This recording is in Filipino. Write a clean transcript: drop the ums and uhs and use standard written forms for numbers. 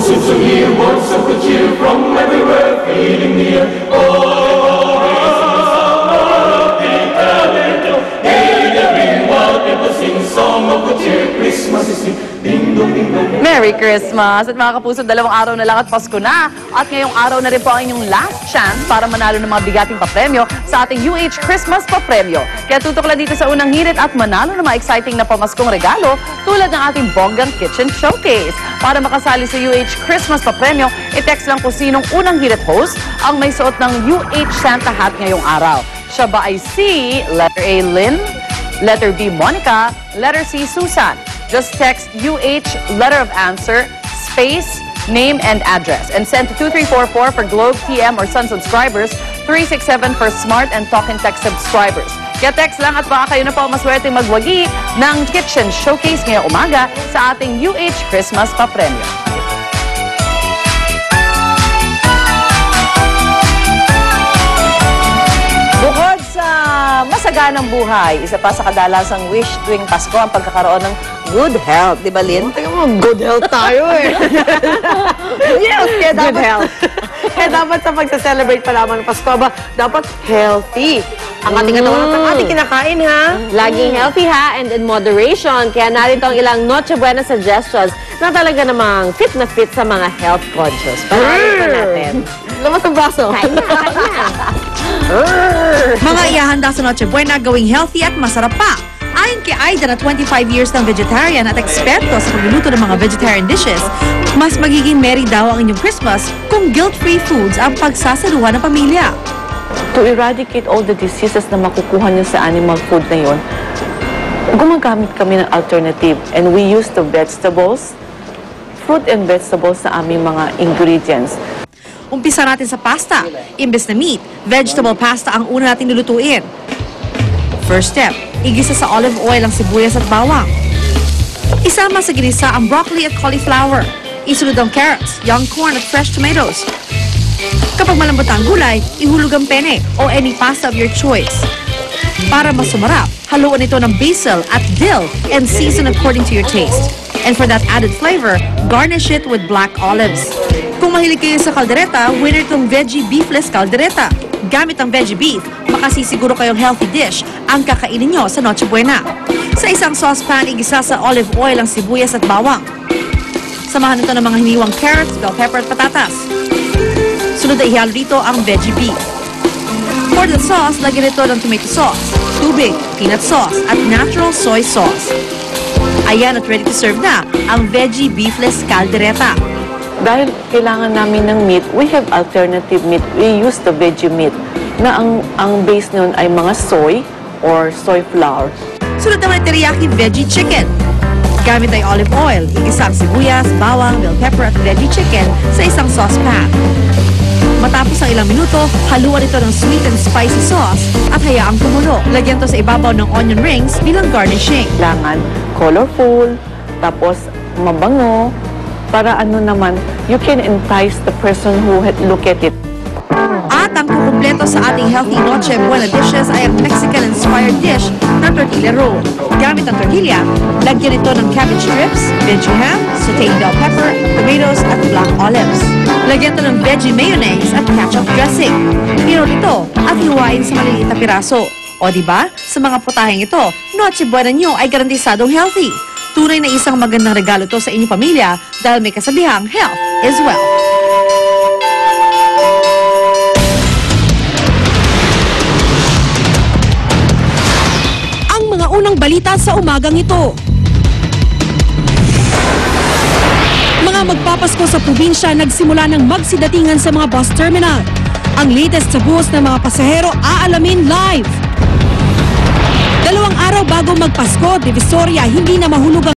soon to hear words of good cheer from everywhere, filling the air. Oh, hey, everyone, people sing song of good cheer. Christmas is here. Ding dong, ding dong. Merry Christmas! At mga kapuso, 2 araw na lang at Pasko na. At ngayong araw na rin po ang inyong last chance para manalo ng mga bigating papremyo sa ating UH Christmas Papremyo. Kaya tutok lang dito sa unang hirit at manalo ng mga exciting na pamaskong regalo tulad ng ating Bonggang Kitchen Showcase. Para makasali sa UH Christmas Papremyo, i-text lang kung sinong unang hirit host ang may suot ng UH Santa hat ngayong araw. Siya ba ay C, letter A, Lynn, letter B, Monica, letter C, Susan? Just text UH, letter of answer, space, name, and address. And send to 2344 for Globe, TM, or Sun subscribers, 367 for Smart and Talk and Text subscribers. Kaya text lang at baka kayo na po maswerte magwagi ng Kitchen Showcase ngayong umaga sa ating UH Christmas Papremyo. Bukod sa masaganang buhay, isa pa sa kadalasang wish tuwing Pasko ang pagkakaroon ng good health. Di ba, Lynn? Teka mo, good health tayo eh. Yes, kaya dapat, Good health. Kaya dapat sa pagsa-celebrate pa naman ng Pasko ba, dapat healthy. Ang ating katawan at ang ating kinakain, ha? Laging healthy ha, and in moderation. Kaya narito ang ilang Noche Buena suggestions na talaga namang fit na fit sa mga health conscious. Parahin pa natin. Labas ang braso. Kain na, kain na. Mga ihahanda sa Noche Buena gawing healthy at masarap pa. Ayon kay Aida na 25 years ng vegetarian at eksperto sa pagluluto ng mga vegetarian dishes, mas magiging merry daw ang inyong Christmas kung guilt-free foods ang pagsasaluhan ng pamilya. to eradicate all the diseases na makukuha niyo sa animal food na yon, gumagamit kami ng alternative. And we use the vegetables, fruit and vegetables sa aming mga ingredients. Umpisa natin sa pasta. Imbes na meat, vegetable pasta ang una natin lulutuin. First step, igisa sa olive oil ang sibuyas at bawang. Isama sa ginisa ang broccoli at cauliflower. Isunod ang carrots, young corn at fresh tomatoes. Kapag malambot ang gulay, ihulog ang penne o any pasta of your choice. Para mas sumarap, haluan ito ng basil at dill and season according to your taste. And for that added flavor, garnish it with black olives. Kung mahilig kayo sa kaldereta, winner itong veggie beefless kaldereta. Gamit ang veggie beef, makasisiguro kayong healthy dish ang kakainin nyo sa Noche Buena. Sa isang saucepan, igisa sa olive oil ang sibuyas at bawang. Samahan ito ng mga hiniwang carrots, bell pepper at patatas. Sunod na ihalo dito ang veggie beef. For the sauce, lagyan ito ng tomato sauce, tubig, peanut sauce at natural soy sauce. Ayan at ready to serve na ang veggie beefless caldereta. Dahil kailangan namin ng meat, we have alternative meat. We use the veggie meat na ang base nun ay mga soy or soy flour. Sunod naman ang teriyaki veggie chicken. Gamit ay olive oil, igisa ang sibuyas, bawang, bell pepper at veggie chicken sa isang saucepan. Matapos ang ilang minuto, haluan ito ng sweet and spicy sauce at hayaang kumulo. Lagyan to sa ibabaw ng onion rings bilang garnishing. Kailangan colorful, tapos mabango, para ano naman, you can entice the person who look at it. At ang kukumpleto sa ating healthy Noche Buena dishes ay ang Mexican-inspired dish na tortilla roll. Gamit ang tortilla, lagyan ito ng cabbage strips, veggie ham, sauteed bell pepper, tomatoes at black olives. Lagyan ito ng veggie mayonnaise at ketchup dressing. Pinot ito at hiwain sa maliliit na piraso. O diba, sa mga putaheng ito, Noche Buena nyo ay garantisadong healthy. Tunay na isang magandang regalo to sa inyong pamilya dahil may kasabihang health is wealth. Ang mga unang balita sa umagang ito. Mga magpapasko sa probinsya nagsimula ng magsidatingan sa mga bus terminal. Ang latest sa buhos ng mga pasahero aalamin live. 2 araw bago magpasko, Divisoria hindi na mahulog ang